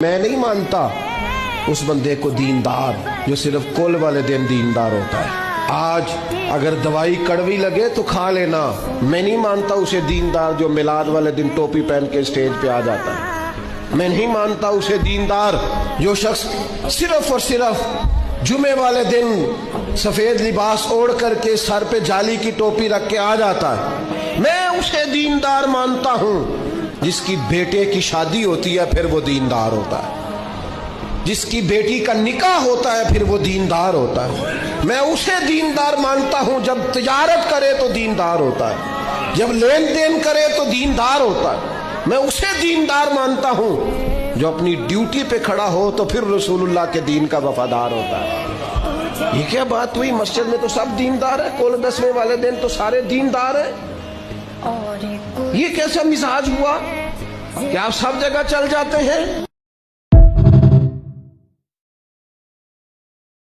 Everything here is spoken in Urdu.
میں نہیں مانتا اس بندے کو دیندار جو صرف کل والے دن دیندار ہوتا ہے۔ آج اگر دوائی کڑوی لگے تو کھا لینا، میں نہیں مانتا اسے دیندار جو میلاد والے دن ٹوپی پہن کے اسٹیج پہ آ جاتا ہے۔ میں نہیں مانتا اسے دیندار جو شخص صرف اور صرف جمعے والے دن سفید لباس اوڑھ کر کے سر پہ جالی کی ٹوپی رکھ کے آ جاتا ہے۔ میں اسے دیندار مانتا ہوں جس کی بیٹے کی شادی ہوتی ہے پھر وہ دیندار ہوتا ہے، جس کی بیٹی کا نکاح ہوتا ہے پھر وہ دیندار ہوتا ہے۔ میں اسے دیندار مانتا ہوں جب تجارت کرے تو دیندار ہوتا ہے، جب لین دین کرے تو دیندار ہوتا ہے۔ میں اسے دیندار مانتا ہوں جو اپنی ڈیوٹی پہ کھڑا ہو تو پھر رسول اللہ کے دین کا وفادار ہوتا ہے۔ یہ کیا بات ہوئی؟ مسجد میں تو سب دیندار ہے، کل 10ویں والے دن تو سارے دیندار ہیں۔ یہ کیسا مزاج ہوا کہ آپ سب جگہ چل جاتے ہیں؟